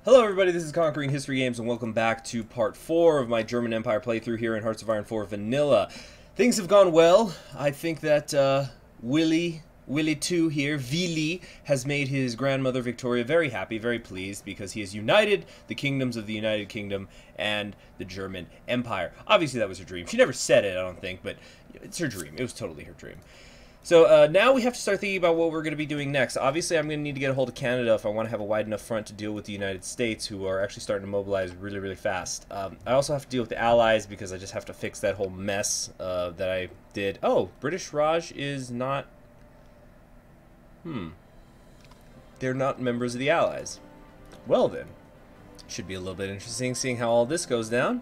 Hello everybody, this is Conquering History Games and welcome back to part 4 of my German Empire playthrough here in Hearts of Iron 4 Vanilla. Things have gone well. I think that Willy 2 here, Vili, has made his grandmother Victoria very happy, very pleased, because he has united the kingdoms of the United Kingdom and the German Empire. Obviously that was her dream. She never said it, I don't think, but it's her dream. It was totally her dream. So now we have to start thinking about what we're going to be doing next. Obviously, I'm going to need to get a hold of Canada if I want to have a wide enough front to deal with the United States, who are actually starting to mobilize really, really fast. I also have to deal with the Allies because I just have to fix that whole mess that I did. Oh, British Raj is not... They're not members of the Allies. Well then, should be a little bit interesting seeing how all this goes down.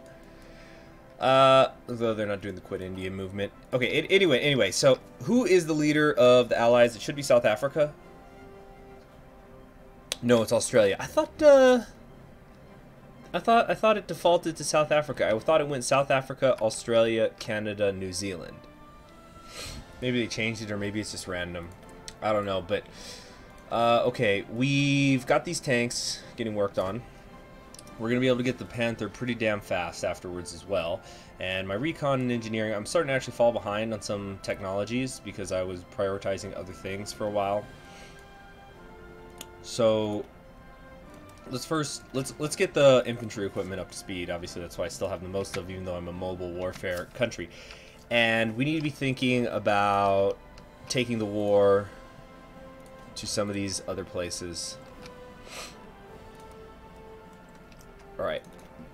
Although they're not doing the Quit India movement. Okay, anyway, so who is the leader of the Allies? It should be South Africa. No, it's Australia. I thought it defaulted to South Africa. I thought it went South Africa, Australia, Canada, New Zealand. Maybe they changed it, or maybe it's just random. I don't know, but okay, we've got these tanks getting worked on. We're going to be able to get the Panther pretty damn fast afterwards as well. And my recon and engineering, I'm starting to actually fall behind on some technologies because I was prioritizing other things for a while. So let's get the infantry equipment up to speed. Obviously that's why I still have the most of, even though I'm a mobile warfare country. And we need to be thinking about taking the war to some of these other places. Alright,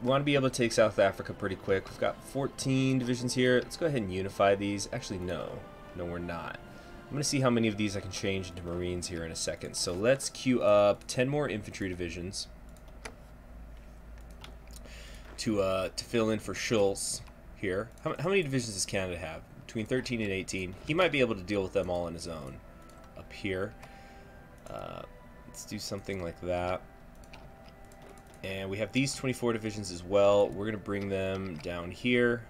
we want to be able to take South Africa pretty quick. We've got 14 divisions here. Let's go ahead and unify these. Actually, no, we're not. I'm going to see how many of these I can change into Marines here in a second. So let's queue up 10 more infantry divisions to fill in for Schultz here. How many divisions does Canada have? Between 13 and 18. He might be able to deal with them all on his own up here. Let's do something like that. And we have these 24 divisions as well. We're going to bring them down here.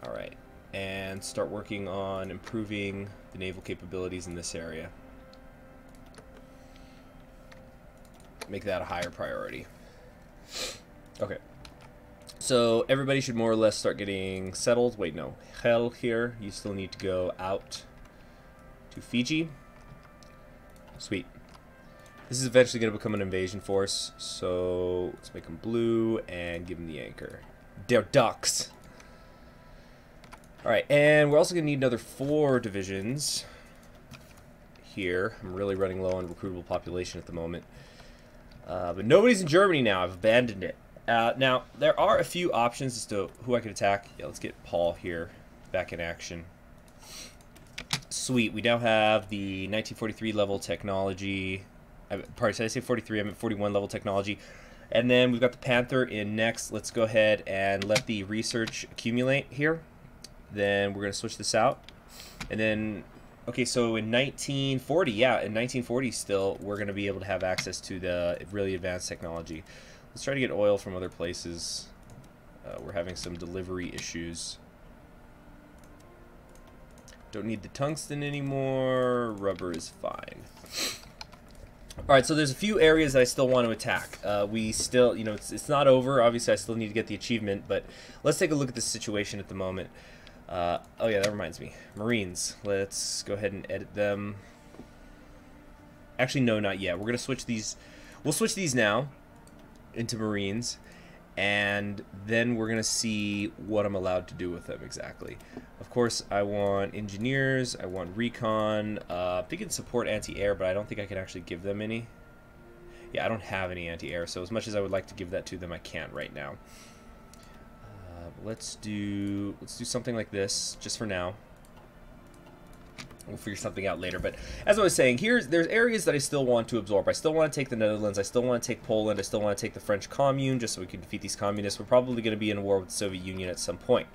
Alright. And start working on improving the naval capabilities in this area. Make that a higher priority. Okay. So everybody should more or less start getting settled. Wait, no. Hell here. You still need to go out to Fiji. Sweet. This is eventually going to become an invasion force, so let's make them blue and give them the anchor. They're ducks. Alright, and we're also going to need another 4 divisions here. I'm really running low on recruitable population at the moment. But nobody's in Germany now. I've abandoned it. Now, there are a few options as to who I could attack. Yeah, let's get Paul here back in action. Sweet, we now have the 1943 level technology. Pardon, did I say 43? I meant 41 level technology. And then we've got the Panther in next. Let's go ahead and let the research accumulate here. Then we're going to switch this out. And then, okay, so in 1940, yeah, in 1940 still, we're going to be able to have access to the really advanced technology. Let's try to get oil from other places. We're having some delivery issues. Don't need the tungsten anymore. Rubber is fine. Alright, so there's a few areas that I still want to attack. We still, it's not over. Obviously, I still need to get the achievement, but let's take a look at the situation at the moment. Oh yeah, that reminds me. Marines. Let's go ahead and edit them. Actually, no, not yet. We're going to switch these. We'll switch these now into Marines, and then we're going to see what I'm allowed to do with them exactly. Of course, I want engineers, I want recon. They can support anti-air, but I don't think I can actually give them any. Yeah, I don't have any anti-air, so as much as I would like to give that to them, I can't right now. Let's do something like this, just for now. We'll figure something out later, but as I was saying, there's areas that I still want to absorb. I still want to take the Netherlands, I still want to take Poland, I still want to take the French Commune, just so we can defeat these communists. We're probably going to be in a war with the Soviet Union at some point.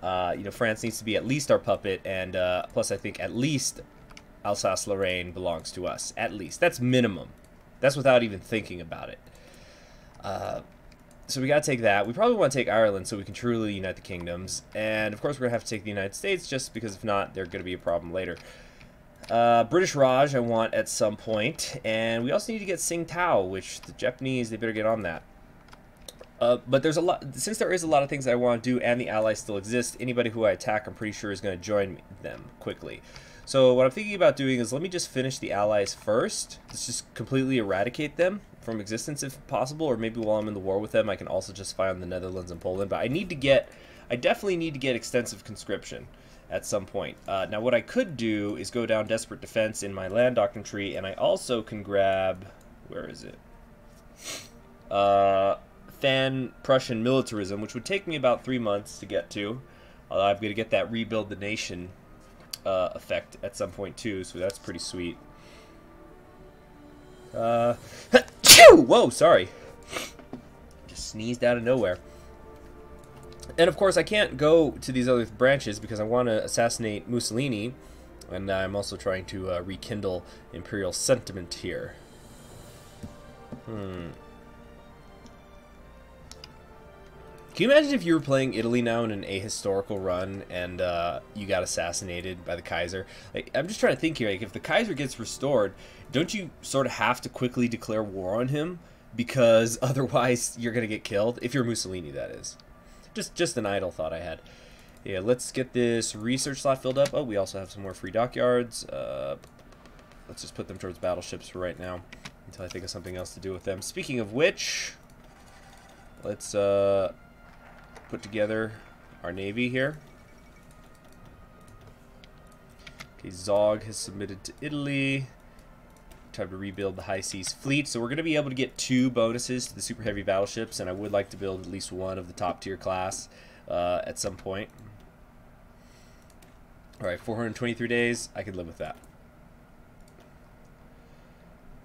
France needs to be at least our puppet, and plus I think at least Alsace-Lorraine belongs to us. At least. That's minimum. That's without even thinking about it. So we gotta take that. We probably want to take Ireland so we can truly unite the kingdoms. And of course we're gonna have to take the United States, just because if not, they're gonna be a problem later. British Raj I want at some point, and we also need to get Tsingtao, which the Japanese, they better get on that. But there's a lot, since there is a lot of things that I want to do and the allies still exist, anybody who I attack I'm pretty sure is going to join them quickly. So what I'm thinking about doing is let me just finish the allies first. Let's just completely eradicate them from existence if possible, or maybe while I'm in the war with them I can also just find the Netherlands and Poland. But I definitely need to get extensive conscription at some point. Now what I could do is go down Desperate Defense in my land doctrine tree, and I also can grab, where is it? Fan Prussian militarism, which would take me about 3 months to get to. Although I'm going to get that rebuild the nation effect at some point too, so that's pretty sweet. Whoa, sorry. Just sneezed out of nowhere. And of course I can't go to these other branches because I want to assassinate Mussolini, and I'm also trying to rekindle imperial sentiment here. Can you imagine if you were playing Italy now in an ahistorical run and you got assassinated by the Kaiser? Like, I'm just trying to think here, like, if the Kaiser gets restored, don't you sort of have to quickly declare war on him? Because otherwise you're going to get killed. If you're Mussolini, that is. Just an idle thought I had. Yeah, let's get this research slot filled up. Oh, we also have some more free dockyards. Let's just put them towards battleships for right now until I think of something else to do with them. Speaking of which, let's put together our navy here. Okay, Zog has submitted to Italy. Time to rebuild the High Seas Fleet. So we're going to be able to get 2 bonuses to the super heavy battleships, and I would like to build at least one of the top tier class at some point. Alright, 423 days. I could live with that.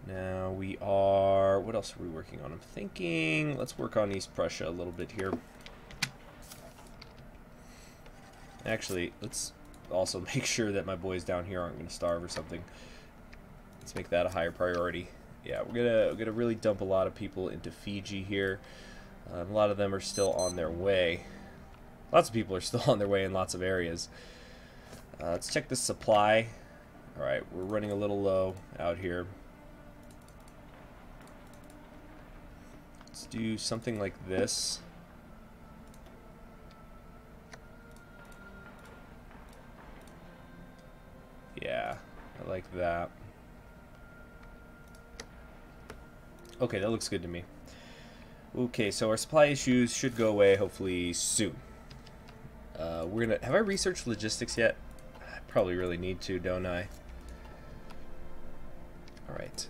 Now we are... what else are we working on? I'm thinking... let's work on East Prussia a little bit here. Actually, let's also make sure that my boys down here aren't going to starve or something. Let's make that a higher priority. Yeah, we're gonna really dump a lot of people into Fiji here. A lot of them are still on their way. Lots of people are still on their way in lots of areas. Let's check the supply. Alright, we're running a little low out here. Let's do something like this. Yeah, I like that. Okay, that looks good to me. Okay, so our supply issues should go away hopefully soon. We're gonna... have I researched logistics yet? I probably really need to, don't I? Alright.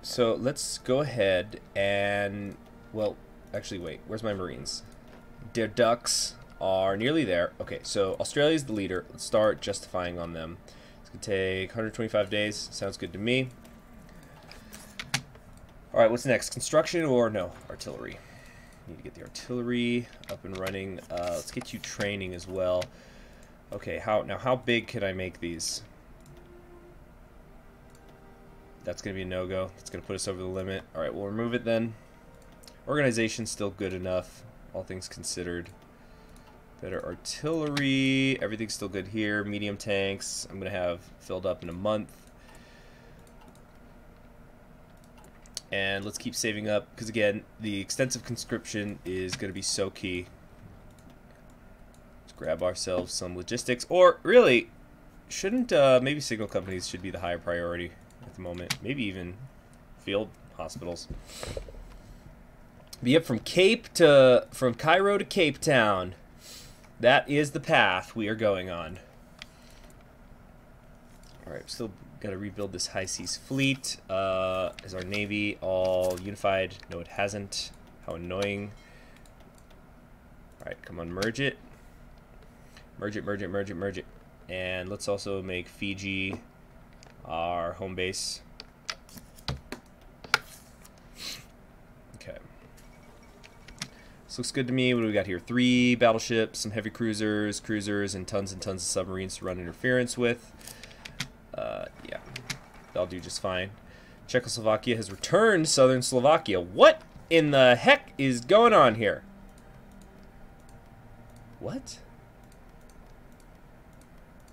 So let's go ahead and... well, actually wait, where's my Marines? Their ducks are nearly there. Okay, so Australia's the leader. Let's start justifying on them. It's gonna take 125 days. Sounds good to me. Alright, what's next? Construction or no? Artillery. Need to get the artillery up and running. Let's get you training as well. Okay, how big can I make these? That's going to be a no-go. That's going to put us over the limit. Alright, we'll remove it then. Organization's still good enough, all things considered. Better artillery. Everything's still good here. Medium tanks, I'm going to have filled up in a month. And let's keep saving up, because again, the extensive conscription is going to be so key. Let's grab ourselves some logistics. Or, really, shouldn't, maybe signal companies should be the higher priority at the moment. Maybe even field hospitals. But yep, from Cairo to Cape Town. That is the path we are going on. Alright, still got to rebuild this High Seas Fleet. Is our Navy all unified? No, it hasn't. How annoying. Alright, come on, merge it. Merge it, merge it, merge it, merge it. And let's also make Fiji our home base. Okay. This looks good to me. What do we got here? 3 battleships, some heavy cruisers, and tons of submarines to run interference with. Yeah, that'll do just fine. Czechoslovakia has returned southern Slovakia. What in the heck is going on here? What?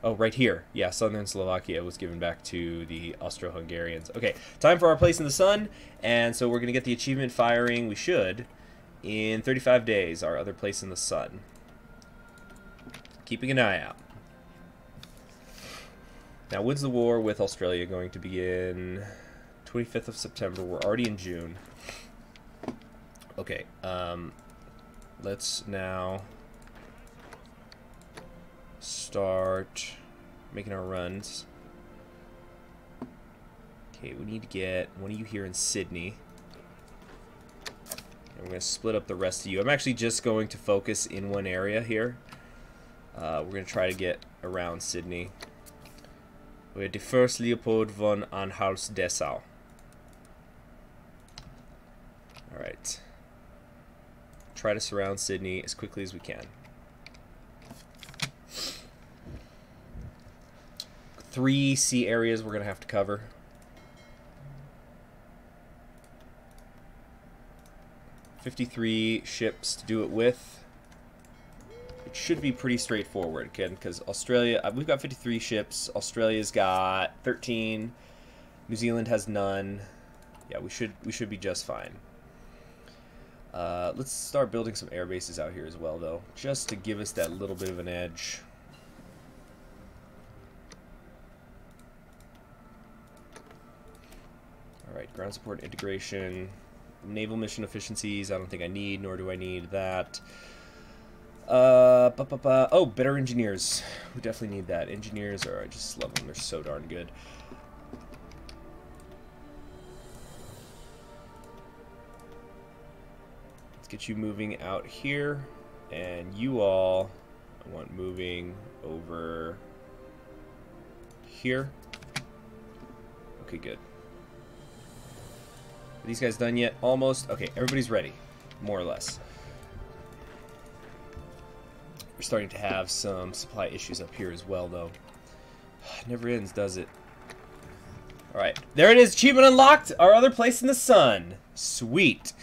Oh, right here. Yeah, southern Slovakia was given back to the Austro-Hungarians. Okay, time for our place in the sun, and so we're going to get the achievement firing, we should, in 35 days, our other place in the sun. Keeping an eye out. Now, when's the war with Australia going to begin? 25th of September. We're already in June. Okay, let's now start making our runs. Okay, we need to get one of you here in Sydney. And we're going to split up the rest of you. I'm actually just going to focus in one area here. We're going to try to get around Sydney. We're the first Leopold von Anhalt-Dessau. Alright. Try to surround Sydney as quickly as we can. 3 sea areas we're going to have to cover. $53 ships to do it with. It should be pretty straightforward, again, because Australia, we've got 53 ships. Australia's got 13. New Zealand has none. Yeah, we should be just fine. Let's start building some air bases out here as well, though, just to give us that little bit of an edge. Alright, ground support integration. Naval mission efficiencies, I don't think I need, nor do I need that. Oh, better engineers. We definitely need that. Engineers are, I just love them. They're so darn good. Let's get you moving out here. And you all, I want moving over here. Okay, good. Are these guys done yet? Almost. Okay, everybody's ready. More or less. We're starting to have some supply issues up here as well, though. It never ends, does it? Alright, there it is. Achievement unlocked. Our other place in the sun. Sweet.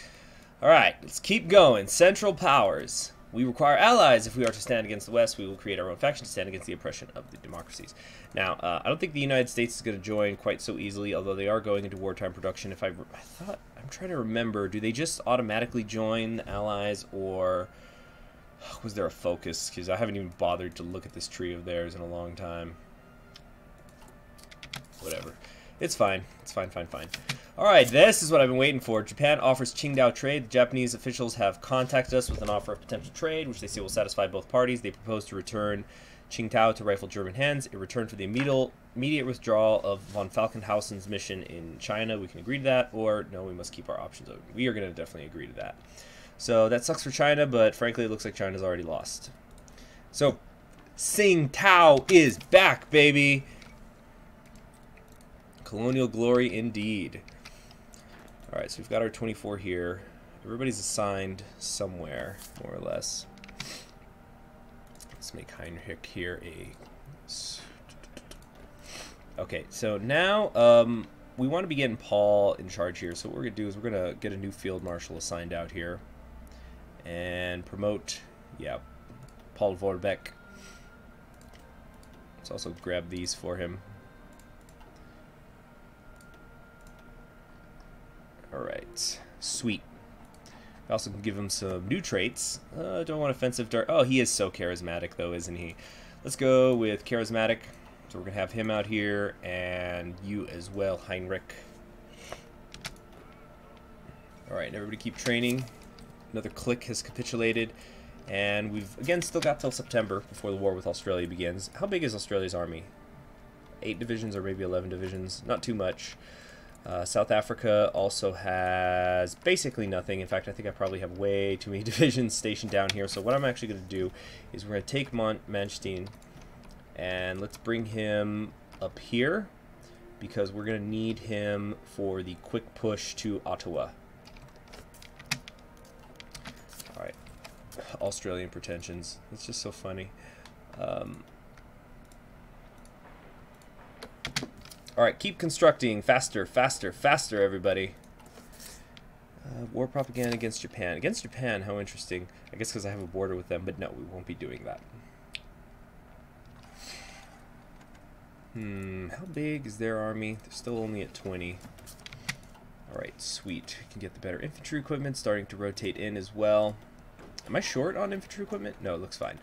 Alright, let's keep going. Central powers. We require allies. If we are to stand against the West, we will create our own faction to stand against the oppression of the democracies. Now, I don't think the United States is going to join quite so easily, although they are going into wartime production. If I'm trying to remember, do they just automatically join the allies, or was there a focus? Because I haven't even bothered to look at this tree of theirs in a long time. Whatever. It's fine. It's fine, fine, fine. Alright, this is what I've been waiting for. Japan offers Qingdao trade. The Japanese officials have contacted us with an offer of potential trade, which they say will satisfy both parties. They propose to return Qingdao to rightful German hands. In return for the immediate withdrawal of von Falkenhausen's mission in China. We can agree to that, or no, we must keep our options open. We are going to definitely agree to that. So that sucks for China, but frankly, it looks like China's already lost. So, Tsingtao is back, baby! Colonial glory indeed. Alright, so we've got our 24 here. Everybody's assigned somewhere, more or less. Let's make Heinrich here a... Okay, so now we want to be getting Paul in charge here. So what we're going to do is we're going to get a new field marshal assigned out here. And promote, yeah, Paul Vorbeck. Let's also grab these for him. Alright, sweet. I also can give him some new traits. Don't want offensive dart. Oh, he is so charismatic, though, isn't he? Let's go with charismatic. So we're going to have him out here, and you as well, Heinrich. Alright, everybody keep training. Another clique has capitulated. And we've, again, still got till September before the war with Australia begins. How big is Australia's army? 8 divisions or maybe 11 divisions? Not too much. South Africa also has basically nothing. In fact, I think I probably have way too many divisions stationed down here. So what I'm actually going to do is we're going to take Manstein and let's bring him up here because we're going to need him for the quick push to Ottawa. Alright. Australian pretensions. It's just so funny. Alright, keep constructing. Faster, faster, faster, everybody. War propaganda against Japan. Against Japan, how interesting. I guess because I have a border with them, but no, we won't be doing that. How big is their army? They're still only at 20. Alright, sweet. Can get the better infantry equipment, starting to rotate in as well. Am I short on infantry equipment? No, it looks fine.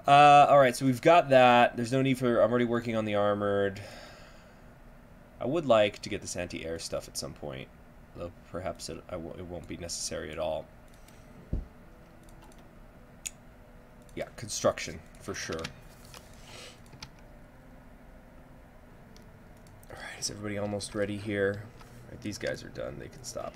Alright, so we've got that. There's no need for... I'm already working on the armored. I would like to get this anti-air stuff at some point. Though perhaps it won't be necessary at all. Yeah, construction, for sure. Alright, is everybody almost ready here? Right, these guys are done. They can stop.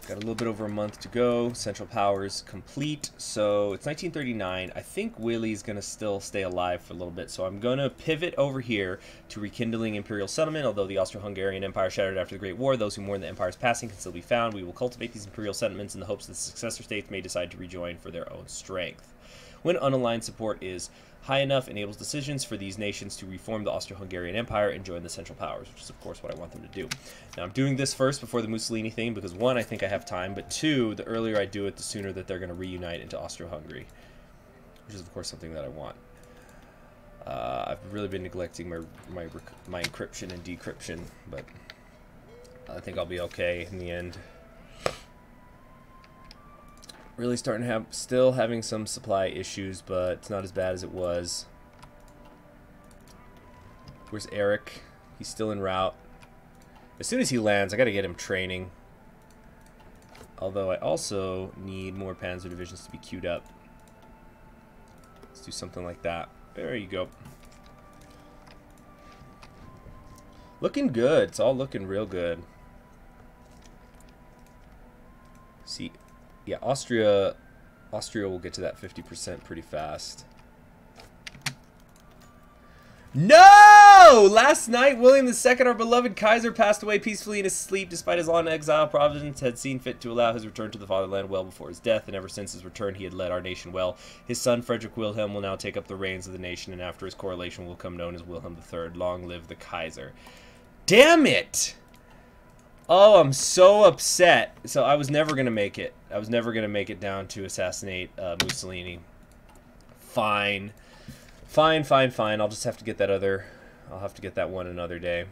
Got a little bit over a month to go. Central Powers complete. So it's 1939. I think Willie's going to still stay alive for a little bit. So I'm going to pivot over here to rekindling Imperial settlement. Although the Austro-Hungarian Empire shattered after the Great War, those who mourn the Empire's passing can still be found. We will cultivate these Imperial settlements in the hopes that the successor states may decide to rejoin for their own strength. When unaligned support is high enough, enables decisions for these nations to reform the Austro-Hungarian Empire and join the Central Powers, which is, of course, what I want them to do. Now, I'm doing this first before the Mussolini thing because, one, I think I have time, but two, the earlier I do it, the sooner that they're going to reunite into Austro-Hungary, which is, of course, something that I want. I've really been neglecting my encryption and decryption, but I think I'll be okay in the end. Really starting to still having some supply issues, but it's not as bad as it was. Where's Eric? He's still en route. As soon as he lands, I gotta get him training. Although I also need more Panzer divisions to be queued up. Let's do something like that. There you go. Looking good. It's all looking real good. See. Yeah, Austria will get to that 50% pretty fast. No! Last night, William II, our beloved Kaiser, passed away peacefully in his sleep despite his long exile. Providence had seen fit to allow his return to the fatherland well before his death, and ever since his return he had led our nation well. His son, Frederick Wilhelm, will now take up the reins of the nation, and after his coronation will come known as Wilhelm III. Long live the Kaiser. Damn it! Oh, I'm so upset. So I was never going to make it. I was never going to make it down to assassinate Mussolini. Fine. Fine, fine, fine. I'll just have to get that other... I'll have to get that one another day.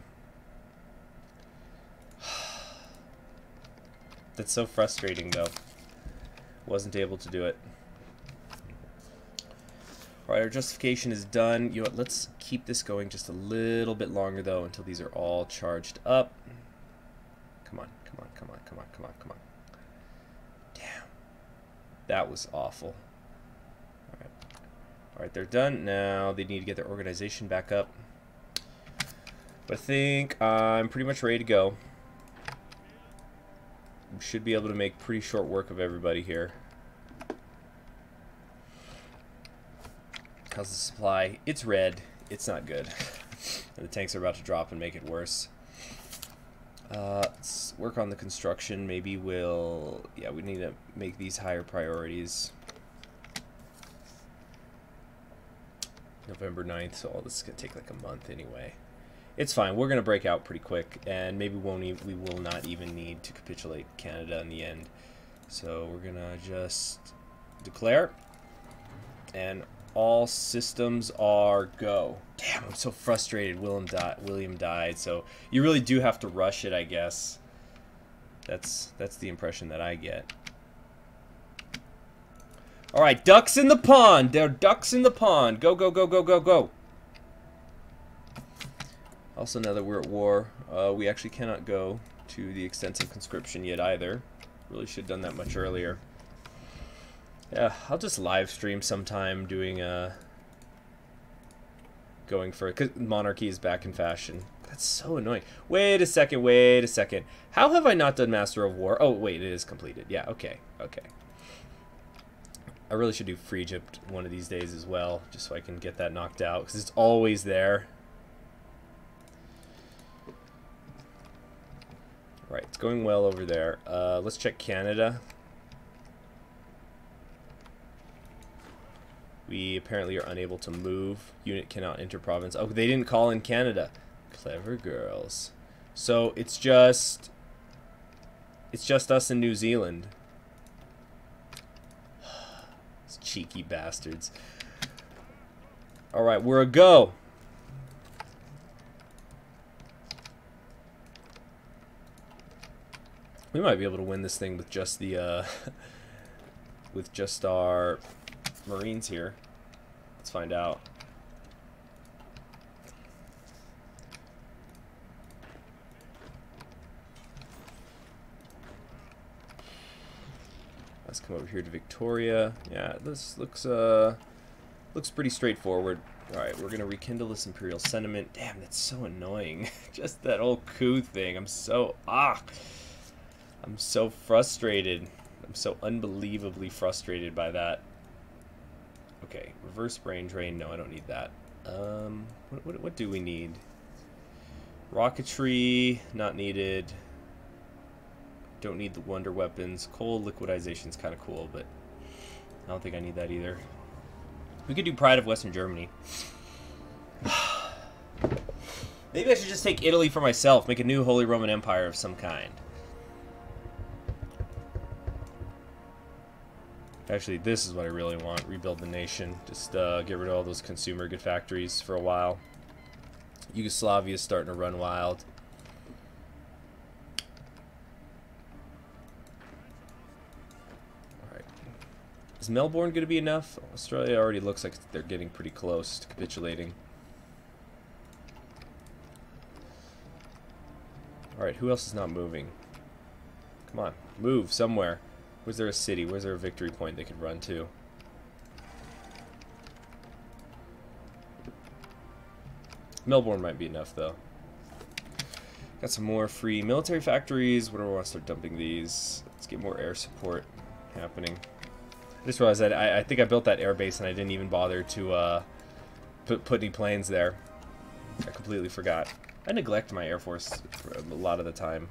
That's so frustrating, though. Wasn't able to do it. Alright, our justification is done. You know what, let's keep this going just a little bit longer, though, until these are all charged up. Come on, come on, come on, come on, come on, come on. Damn. That was awful. Alright. Alright, they're done. Now they need to get their organization back up. But I think I'm pretty much ready to go. We should be able to make pretty short work of everybody here. How's the supply? It's red. It's not good. And the tanks are about to drop and make it worse. Let's work on the construction. Maybe we'll... Yeah, we need to make these higher priorities. November 9th, so all this is going to take like a month anyway. It's fine. We're going to break out pretty quick, and maybe we will not even need to capitulate Canada in the end. So we're going to just declare, and all systems are go. Damn, I'm so frustrated. William died, so you really do have to rush it, I guess. That's the impression that I get. All right, ducks in the pond. There are ducks in the pond. Go, go, go, go, go, go. Also, now that we're at war, we actually cannot go to the extensive conscription yet either. Really should have done that much earlier. Yeah, I'll just live stream sometime doing going for it, because monarchy is back in fashion. That's so annoying. Wait a second, wait a second. How have I not done Master of War? Oh, wait, it is completed. Yeah, okay, okay. I really should do Free Egypt one of these days as well, just so I can get that knocked out, because it's always there. Right, it's going well over there. Let's check Canada. We apparently are unable to move. Unit cannot enter province. Oh, they didn't call in Canada. Clever girls. So it's just us in New Zealand. These cheeky bastards. Alright, we're a go. We might be able to win this thing with just the, with just our Marines here. Let's find out. Let's come over here to Victoria. Yeah, this looks pretty straightforward. Alright, we're gonna rekindle this Imperial sentiment. Damn, that's so annoying. Just that whole coup thing. I'm so frustrated. I'm so unbelievably frustrated by that. Okay, reverse brain drain. No, I don't need that. What do we need? Rocketry, not needed. Don't need the wonder weapons. Coal liquidization is kind of cool, but I don't think I need that either. We could do Pride of Western Germany. Maybe I should just take Italy for myself. Make a new Holy Roman Empire of some kind. Actually, this is what I really want. Rebuild the nation. Just get rid of all those consumer good factories for a while. Yugoslavia is starting to run wild. Is Melbourne going to be enough? Australia already looks like they're getting pretty close to capitulating. Alright, who else is not moving? Come on, move somewhere. Where's there a city? Where's there a victory point they could run to? Melbourne might be enough, though. Got some more free military factories. Where do I want to start dumping these? Let's get more air support happening. I just realized that I think I built that air base and I didn't even bother to put any planes there. I completely forgot. I neglect my Air Force for a lot of the time.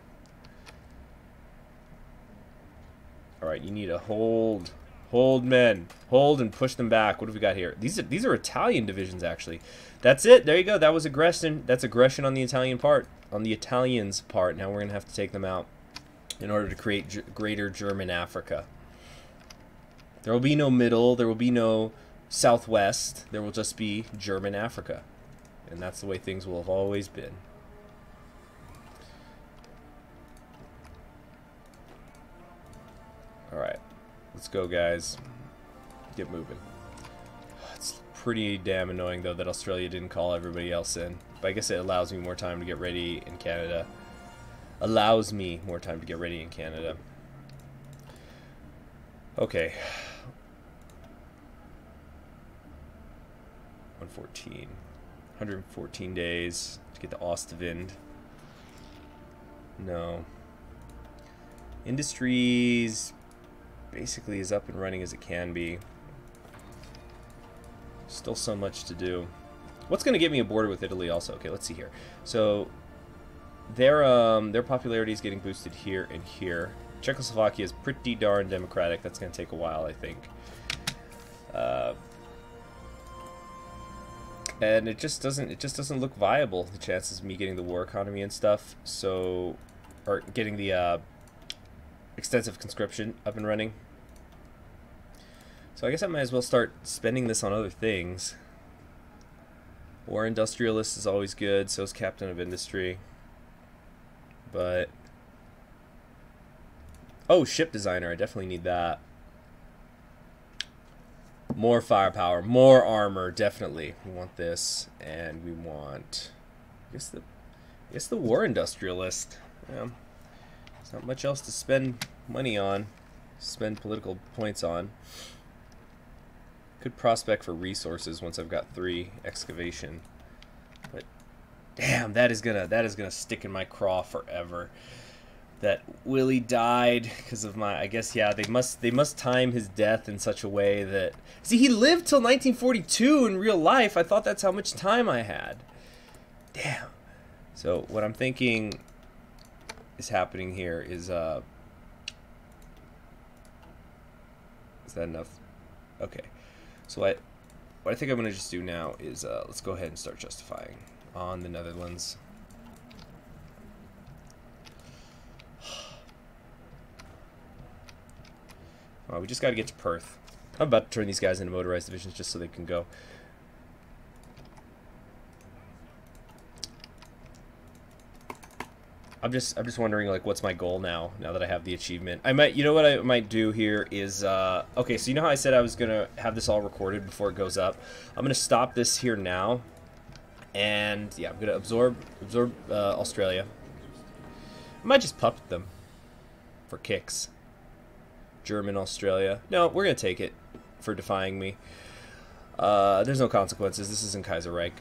Alright, you need to hold. Hold, men. Hold and push them back. What have we got here? These are Italian divisions, actually. That's it. There you go. That was aggression. That's aggression on the Italian part. On the Italians' part. Now we're going to have to take them out in order to create greater German Africa. There will be no middle, there will be no southwest, there will just be German Africa. And that's the way things will have always been. Alright, let's go, guys. Get moving. It's pretty damn annoying, though, that Australia didn't call everybody else in. But I guess it allows me more time to get ready in Canada. Allows me more time to get ready in Canada. Okay. 114 days to get the Ostwind. No. Industries basically as up and running as it can be. Still so much to do. What's going to get me a border with Italy also? Okay, let's see here. So their popularity is getting boosted here and here. Czechoslovakia is pretty darn democratic. That's going to take a while, I think. And it just doesn't look viable, the chances of me getting the war economy and stuff. So, or getting the extensive conscription up and running. So I guess I might as well start spending this on other things. War industrialist is always good, so is captain of industry. But oh, ship designer, I definitely need that. More firepower, more armor, definitely. We want this, and we want, I guess the war industrialist. Yeah. There's not much else to spend money on, spend political points on. Good prospect for resources once I've got 3 excavation. But damn, that is gonna stick in my craw forever. That Willie died because of my, I guess, yeah, they must time his death in such a way that, see, he lived till 1942 in real life. I thought that's how much time I had. Damn. So what I'm thinking is happening here is that enough? Okay. So what I think I'm gonna just do now is let's go ahead and start justifying on the Netherlands. We just got to get to Perth. I'm about to turn these guys into motorized divisions just so they can go. I'm just wondering, like, what's my goal now that I have the achievement. I might, you know what I might do here is, okay, so you know how I said I was gonna have this all recorded before it goes up? I'm gonna stop this here now, and yeah, I'm gonna absorb Australia. I might just puppet them for kicks. German Australia. No, we're gonna take it for defying me. There's no consequences. This isn't Kaiserreich.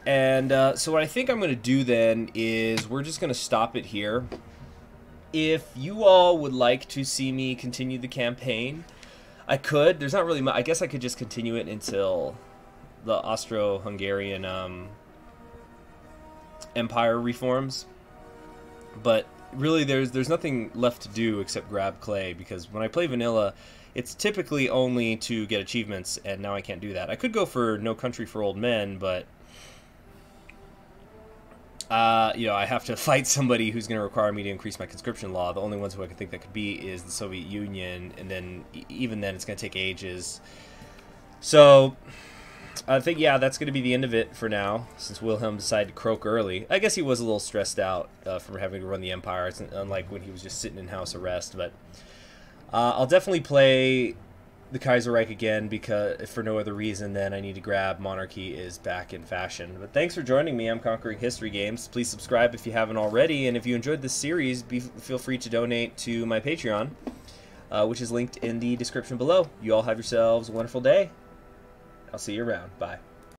And so what I think I'm going to do then is we're just going to stop it here. If you all would like to see me continue the campaign, I could. There's not really much. I guess I could just continue it until the Austro-Hungarian Empire reforms. But really there's nothing left to do except grab clay, because when I play vanilla, it's typically only to get achievements, and now I can't do that. I could go for No Country for Old Men, but you know, I have to fight somebody who's going to require me to increase my conscription law. The only ones who I can think that could be is the Soviet Union, and then even then it's going to take ages. So I think, yeah, that's going to be the end of it for now, since Wilhelm decided to croak early. I guess he was a little stressed out from having to run the Empire, unlike when he was just sitting in house arrest. But I'll definitely play the Kaiserreich again, because for no other reason than I need to grab Monarchy is back in fashion. But thanks for joining me. I'm Conquering History Games. Please subscribe if you haven't already, and if you enjoyed this series, feel free to donate to my Patreon, which is linked in the description below. You all have yourselves a wonderful day. I'll see you around. Bye.